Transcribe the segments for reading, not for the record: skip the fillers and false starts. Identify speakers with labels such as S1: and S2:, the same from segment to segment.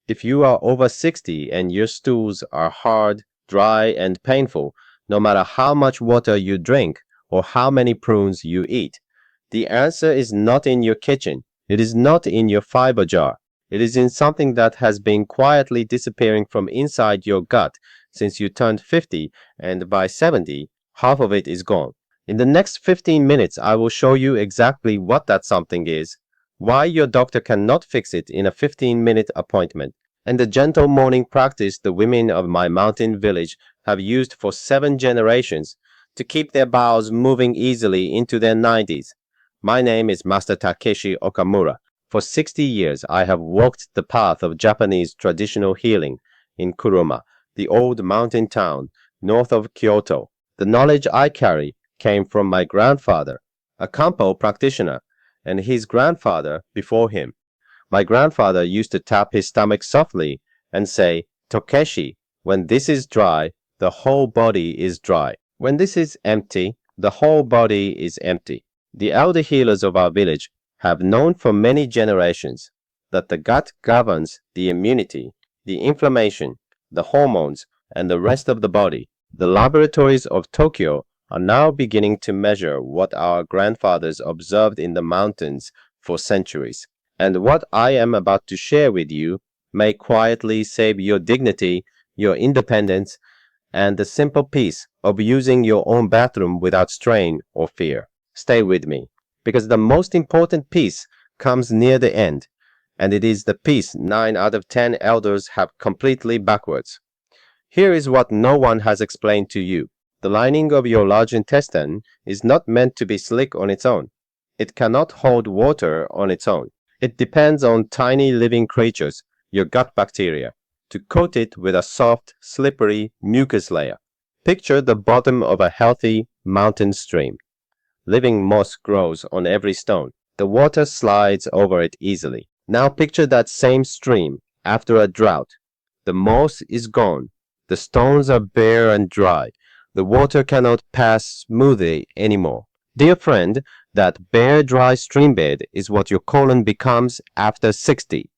S1: If you are over 60 and your stools are hard, dry, and painful, no matter how much water you drink or how many prunes you eat, the answer is not in your kitchen. It is not in your fiber jar. It is in something that has been quietly disappearing from inside your gut since you turned 50, and by 70, half of it is gone. In the next 15 minutes, I will show you exactly what that something is, why your doctor cannot fix it in a 15-minute appointment, and the gentle morning practice the women of my mountain village have used for 7 generations to keep their bowels moving easily into their 90s. My name is Master Takeshi Okamura. For 60 years, I have walked the path of Japanese traditional healing in Kurama, the old mountain town north of Kyoto. The knowledge I carry came from my grandfather, a Kampo practitioner, and his grandfather before him. My grandfather used to tap his stomach softly and say, "Takeshi, when this is dry, the whole body is dry. When this is empty, the whole body is empty." The elder healers of our village have known for many generations that the gut governs the immunity, the inflammation, the hormones, and the rest of the body. The laboratories of Tokyo are now beginning to measure what our grandfathers observed in the mountains for centuries. And what I am about to share with you may quietly save your dignity, your independence, and the simple peace of using your own bathroom without strain or fear. Stay with me, because the most important piece comes near the end, and it is the piece 9 out of 10 elders have completely backwards. Here is what no one has explained to you. The lining of your large intestine is not meant to be slick on its own. It cannot hold water on its own. It depends on tiny living creatures, your gut bacteria, to coat it with a soft, slippery mucus layer. Picture the bottom of a healthy mountain stream. Living moss grows on every stone. The water slides over it easily. Now picture that same stream after a drought. The moss is gone. The stones are bare and dry. The water cannot pass smoothly anymore. Dear friend, that bare, dry streambed is what your colon becomes after 60.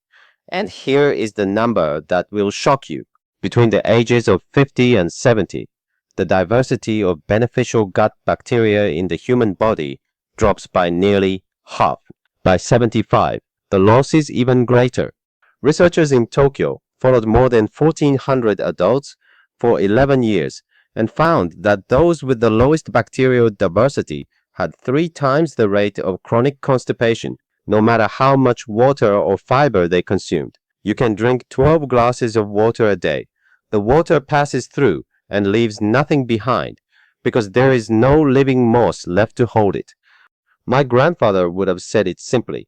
S1: And here is the number that will shock you. Between the ages of 50 and 70, the diversity of beneficial gut bacteria in the human body drops by nearly half. By 75, the loss is even greater. Researchers in Tokyo followed more than 1,400 adults for 11 years and found that those with the lowest bacterial diversity had 3 times the rate of chronic constipation, no matter how much water or fiber they consumed. You can drink 12 glasses of water a day. The water passes through and leaves nothing behind because there is no living moss left to hold it. My grandfather would have said it simply.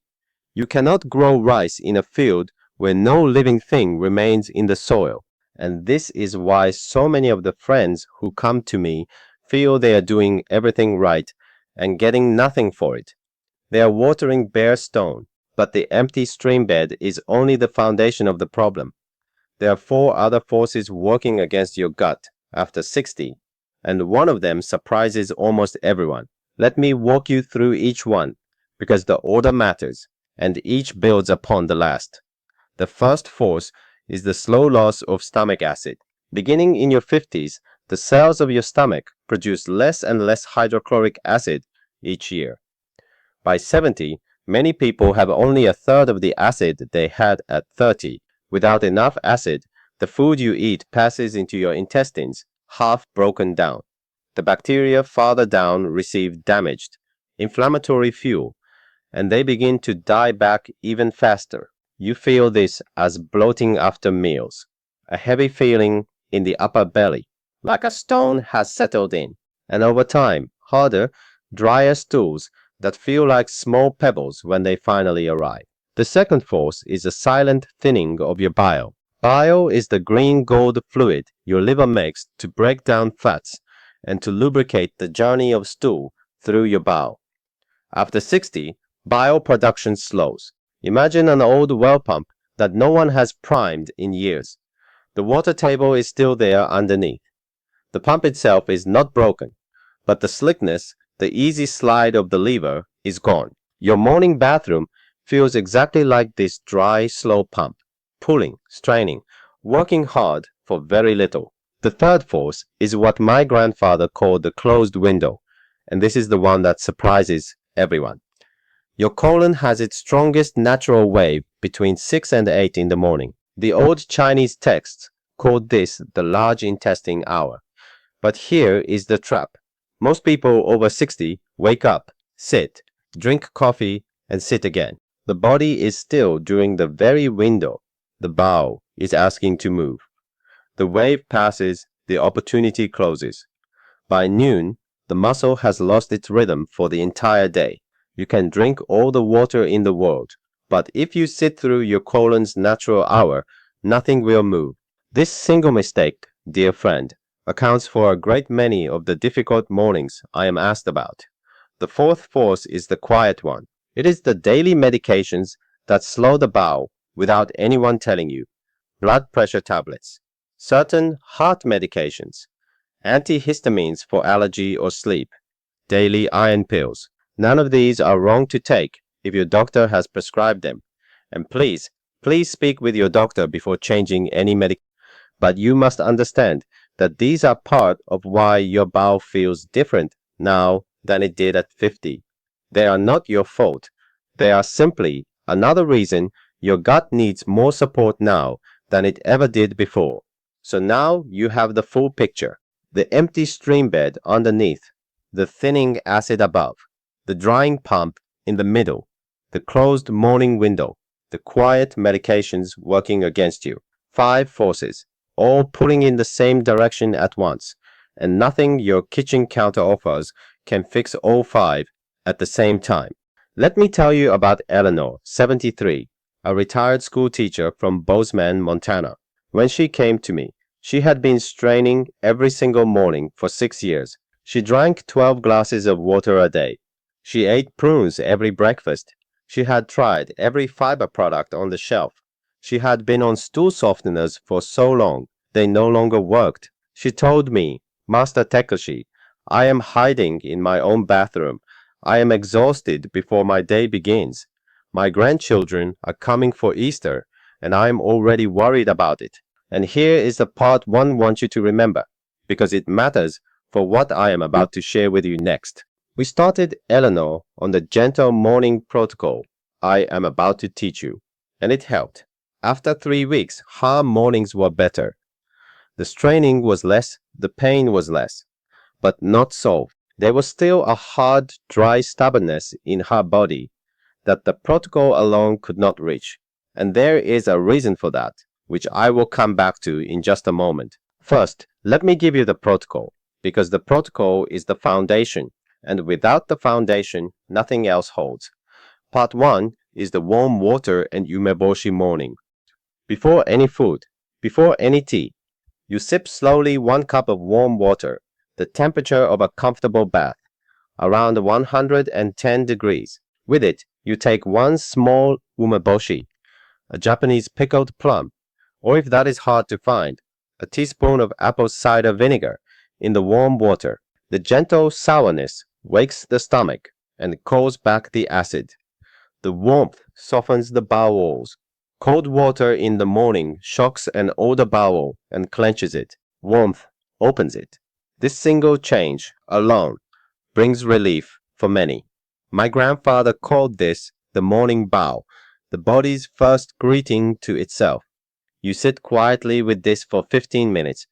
S1: You cannot grow rice in a field where no living thing remains in the soil. And this is why so many of the friends who come to me feel they are doing everything right and getting nothing for it. They are watering bare stone, but the empty streambed is only the foundation of the problem. There are 4 other forces working against your gut after 60, and one of them surprises almost everyone. Let me walk you through each one, because the order matters, and each builds upon the last. The first force is the slow loss of stomach acid. Beginning in your 50s, the cells of your stomach produce less and less hydrochloric acid each year. By 70, many people have only a third of the acid they had at 30. Without enough acid, the food you eat passes into your intestines, half broken down. The bacteria farther down receive damaged, inflammatory fuel, and they begin to die back even faster. You feel this as bloating after meals, a heavy feeling in the upper belly, like a stone has settled in, and over time, harder, drier stools that feel like small pebbles when they finally arrive. The second force is a silent thinning of your bile. Bile is the green-gold fluid your liver makes to break down fats and to lubricate the journey of stool through your bowel. After 60, bile production slows. Imagine an old well pump that no one has primed in years. The water table is still there underneath. The pump itself is not broken, but the slickness, the easy slide of the lever, is gone. Your morning bathroom feels exactly like this dry, slow pump. pulling, straining, working hard for very little. The third force is what my grandfather called the closed window, and this is the one that surprises everyone. Your colon has its strongest natural wave between 6 and 8 in the morning. The old Chinese texts called this the large intestine hour. But here is the trap. Most people over 60 wake up, sit, drink coffee, and sit again. The body is still during the very window. The bowel is asking to move. The wave passes, the opportunity closes. By noon, the muscle has lost its rhythm for the entire day. You can drink all the water in the world, but if you sit through your colon's natural hour, nothing will move. This single mistake, dear friend, accounts for a great many of the difficult mornings I am asked about. The fourth force is the quiet one. It is the daily medications that slow the bowel without anyone telling you. Blood pressure tablets, certain heart medications, antihistamines for allergy or sleep, daily iron pills. None of these are wrong to take if your doctor has prescribed them. And please speak with your doctor before changing any medication. But you must understand that these are part of why your bowel feels different now than it did at 50. They are not your fault. They are simply another reason your gut needs more support now than it ever did before. So now you have the full picture. The empty stream bed underneath, the thinning acid above, the drying pump in the middle, the closed morning window, the quiet medications working against you. 5 forces, all pulling in the same direction at once, and nothing your kitchen counter offers can fix all 5 at the same time. Let me tell you about Eleanor, 73, a retired school teacher from Bozeman, Montana. When she came to me, she had been straining every single morning for 6 years. She drank 12 glasses of water a day. She ate prunes every breakfast. She had tried every fiber product on the shelf. She had been on stool softeners for so long, they no longer worked. She told me, Master Takeshi, I am hiding in my own bathroom. I am exhausted before my day begins. My grandchildren are coming for Easter, and I am already worried about it. And here is the part one wants you to remember, because it matters for what I am about to share with you next. We started Eleanor on the gentle morning protocol I am about to teach you, and it helped. After 3 weeks, her mornings were better. The straining was less, the pain was less, but not solved. There was still a hard, dry stubbornness in her body that the protocol alone could not reach, and there is a reason for that, which I will come back to in just a moment. First, let me give you the protocol, because the protocol is the foundation, and without the foundation, nothing else holds. Part 1 is the warm water and umeboshi morning. Before any food, before any tea, you sip slowly 1 cup of warm water, the temperature of a comfortable bath, around 110 degrees. With it, you take 1 small umeboshi, a Japanese pickled plum, or if that is hard to find, a teaspoon of apple cider vinegar in the warm water. The gentle sourness wakes the stomach and calls back the acid. The warmth softens the bowels. Cold water in the morning shocks an older bowel and clenches it. Warmth opens it. This single change alone brings relief for many. My grandfather called this the morning bow, the body's first greeting to itself. You sit quietly with this for 15 minutes.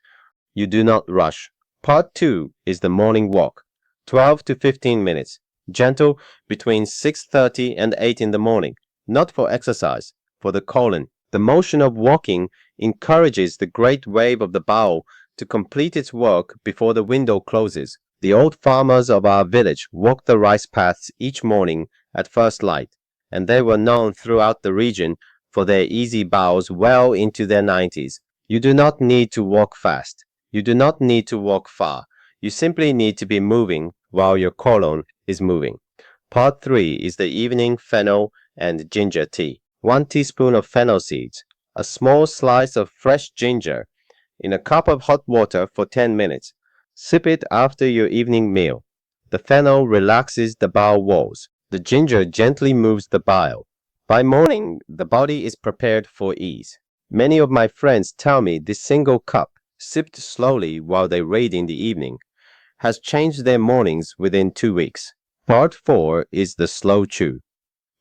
S1: You do not rush. Part 2 is the morning walk, 12 to 15 minutes, gentle between 6:30 and 8 in the morning, not for exercise, for the colon. The motion of walking encourages the great wave of the bowel to complete its work before the window closes. The old farmers of our village walked the rice paths each morning at first light, and they were known throughout the region for their easy bows well into their 90s. You do not need to walk fast. You do not need to walk far. You simply need to be moving while your colon is moving. Part 3 is the evening fennel and ginger tea. 1 teaspoon of fennel seeds, a small slice of fresh ginger, in a cup of hot water for 10 minutes. Sip it after your evening meal. The fennel relaxes the bowel walls. The ginger gently moves the bile. By morning, the body is prepared for ease. Many of my friends tell me this single cup, sipped slowly while they read in the evening, has changed their mornings within 2 weeks. Part 4 is the slow chew.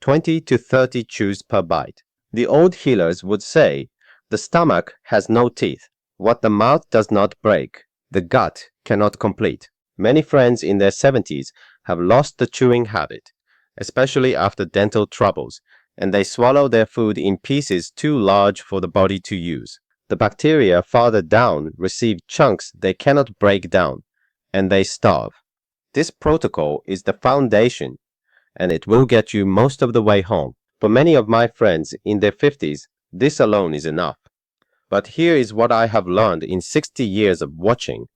S1: 20 to 30 chews per bite. The old healers would say, the stomach has no teeth. What the mouth does not break, the gut cannot complete. Many friends in their 70s have lost the chewing habit, especially after dental troubles, and they swallow their food in pieces too large for the body to use. The bacteria farther down receive chunks they cannot break down, and they starve. This protocol is the foundation, and it will get you most of the way home. For many of my friends in their 50s, this alone is enough. But here is what I have learned in 60 years of watching,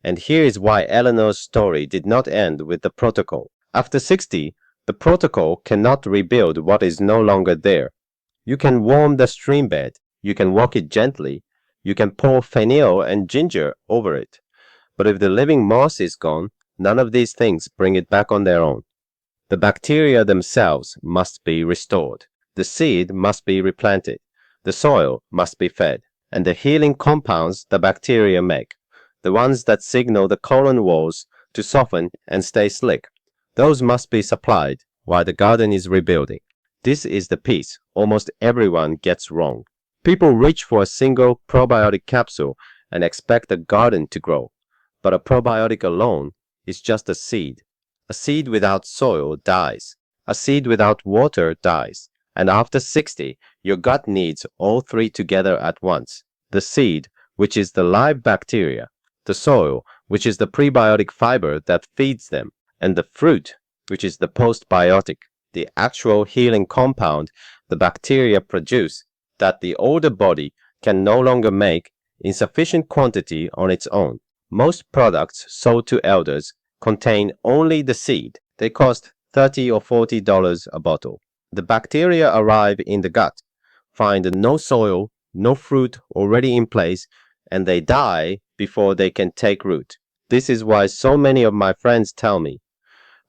S1: and here is why Eleanor's story did not end with the protocol. After 60, the protocol cannot rebuild what is no longer there. You can warm the stream bed, you can walk it gently, you can pour fennel and ginger over it. But if the living moss is gone, none of these things bring it back on their own. The bacteria themselves must be restored. The seed must be replanted. The soil must be fed. And the healing compounds the bacteria make, the ones that signal the colon walls to soften and stay slick, those must be supplied while the garden is rebuilding. This is the piece almost everyone gets wrong. People reach for a single probiotic capsule and expect the garden to grow. But a probiotic alone is just a seed. A seed without soil dies. A seed without water dies. And after 60, your gut needs all three together at once. The seed, which is the live bacteria, the soil, which is the prebiotic fiber that feeds them, and the fruit, which is the postbiotic, the actual healing compound the bacteria produce that the older body can no longer make in sufficient quantity on its own. Most products sold to elders contain only the seed. They cost $30 or $40 a bottle. The bacteria arrive in the gut, find no soil, no fruit already in place, and they die before they can take root. This is why so many of my friends tell me,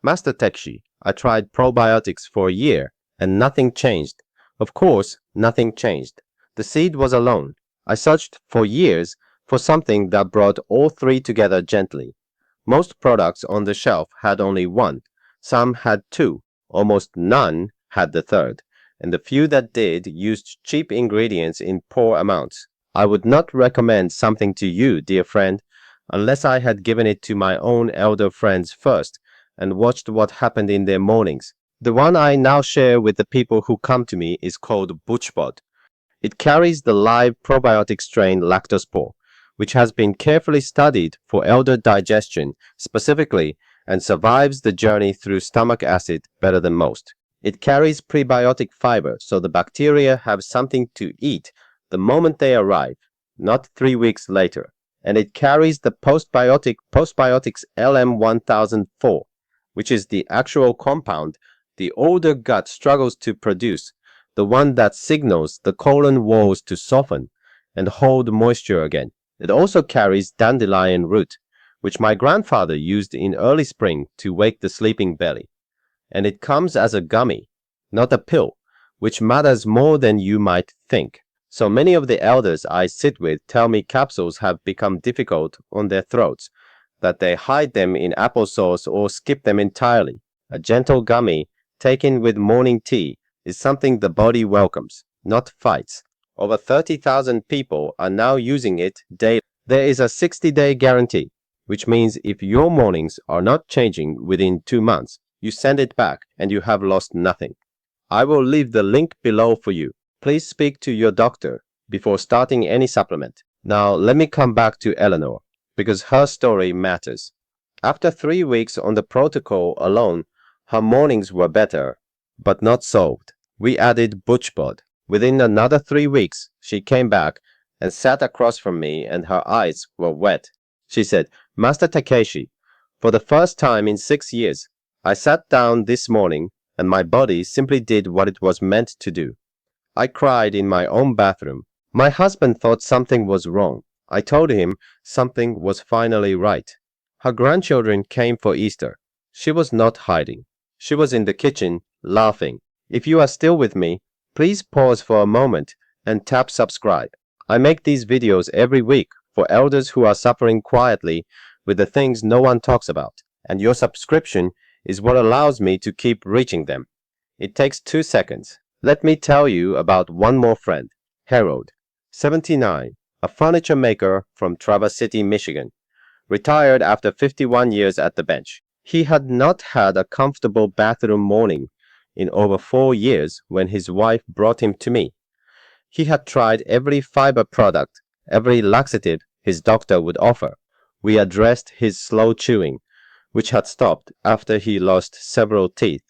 S1: Master Takeshi, I tried probiotics for a year and nothing changed. Of course, nothing changed. The seed was alone. I searched for years for something that brought all three together gently. Most products on the shelf had only one. Some had two. Almost none had the third, and the few that did used cheap ingredients in poor amounts. I would not recommend something to you, dear friend, unless I had given it to my own elder friends first and watched what happened in their mornings. The one I now share with the people who come to me is called BoochBod. It carries the live probiotic strain lactospore, which has been carefully studied for elder digestion specifically and survives the journey through stomach acid better than most. It carries prebiotic fiber, so the bacteria have something to eat the moment they arrive, not 3 weeks later. And it carries the postbiotics LM1004, which is the actual compound the older gut struggles to produce, the one that signals the colon walls to soften and hold moisture again. It also carries dandelion root, which my grandfather used in early spring to wake the sleeping belly. And it comes as a gummy, not a pill, which matters more than you might think. So many of the elders I sit with tell me capsules have become difficult on their throats, that they hide them in applesauce or skip them entirely. A gentle gummy taken with morning tea is something the body welcomes, not fights. Over 30,000 people are now using it daily. There is a 60-day guarantee, which means if your mornings are not changing within 2 months, you send it back and you have lost nothing. I will leave the link below for you. Please speak to your doctor before starting any supplement. Now let me come back to Eleanor, because her story matters. After 3 weeks on the protocol alone, her mornings were better, but not solved. We added BoochBod. Within another 3 weeks, she came back and sat across from me and her eyes were wet. She said, Master Takeshi, for the first time in 6 years, I sat down this morning and my body simply did what it was meant to do. I cried in my own bathroom. My husband thought something was wrong. I told him something was finally right. Her grandchildren came for Easter. She was not hiding. She was in the kitchen, laughing. If you are still with me, please pause for a moment and tap subscribe. I make these videos every week for elders who are suffering quietly with the things no one talks about, and your subscription is what allows me to keep reaching them. It takes 2 seconds. Let me tell you about one more friend, Harold, 79, a furniture maker from Traverse City, Michigan, retired after 51 years at the bench. He had not had a comfortable bathroom morning in over 4 years when his wife brought him to me. He had tried every fiber product, every laxative his doctor would offer. We addressed his slow chewing, which had stopped after he lost several teeth.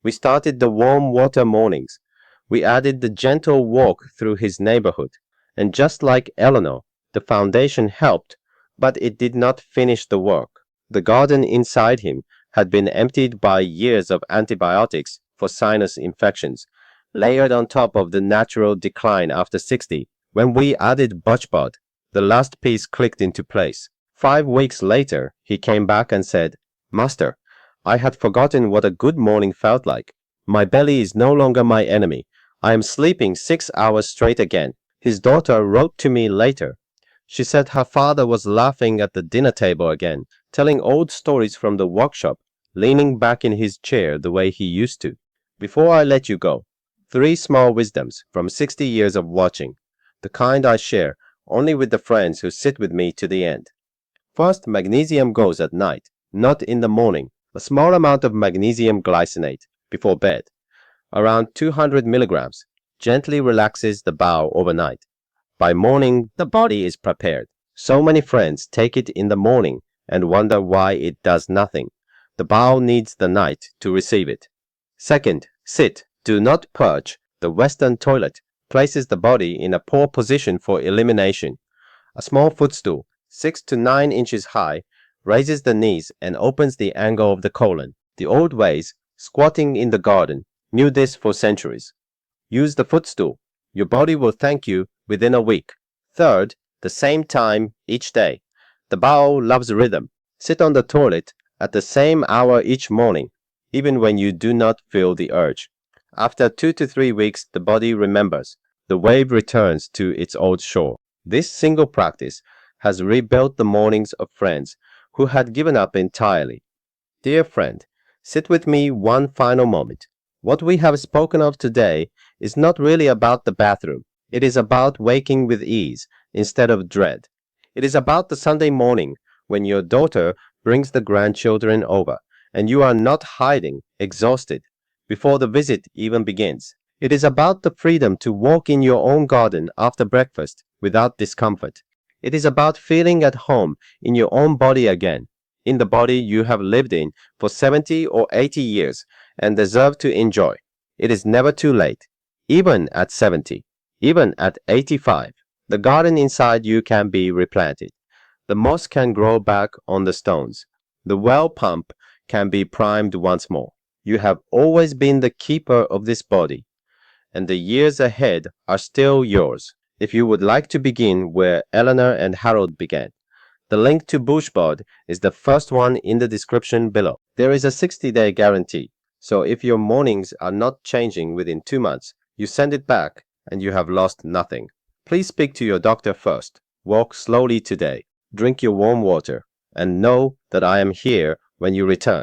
S1: We started the warm water mornings. We added the gentle walk through his neighborhood. And just like Eleanor, the foundation helped, but it did not finish the work. The garden inside him had been emptied by years of antibiotics for sinus infections, layered on top of the natural decline after 60. When we added BoochBod, the last piece clicked into place. 5 weeks later, he came back and said, "Master, I had forgotten what a good morning felt like. My belly is no longer my enemy. I am sleeping 6 hours straight again." His daughter wrote to me later. She said her father was laughing at the dinner table again, telling old stories from the workshop, leaning back in his chair the way he used to. Before I let you go, 3 small wisdoms from 60 years of watching, the kind I share only with the friends who sit with me to the end. First, magnesium goes at night, not in the morning. A small amount of magnesium glycinate before bed, around 200 milligrams, gently relaxes the bowel overnight. By morning, the body is prepared. So many friends take it in the morning and wonder why it does nothing. The bowel needs the night to receive it. Second, sit, do not perch. The Western toilet places the body in a poor position for elimination. A small footstool, 6 to 9 inches high, raises the knees and opens the angle of the colon. The old ways, squatting in the garden, knew this for centuries. Use the footstool. Your body will thank you within a week. Third, the same time each day. The bowel loves rhythm. Sit on the toilet at the same hour each morning, even when you do not feel the urge. After 2 to 3 weeks, the body remembers. The wave returns to its old shore. This single practice has rebuilt the mornings of friends who had given up entirely. Dear friend, sit with me one final moment. What we have spoken of today is not really about the bathroom. It is about waking with ease instead of dread. It is about the Sunday morning when your daughter brings the grandchildren over and you are not hiding, exhausted, before the visit even begins. It is about the freedom to walk in your own garden after breakfast without discomfort. It is about feeling at home in your own body again, in the body you have lived in for 70 or 80 years and deserve to enjoy. It is never too late, even at 70, even at 85. The garden inside you can be replanted. The moss can grow back on the stones. The well pump can be primed once more. You have always been the keeper of this body, and the years ahead are still yours. If you would like to begin where Eleanor and Harold began, the link to BoochBod is the first one in the description below. There is a 60-day guarantee, so if your mornings are not changing within 2 months, you send it back and you have lost nothing. Please speak to your doctor first. Walk slowly today. Drink your warm water and know that I am here when you return.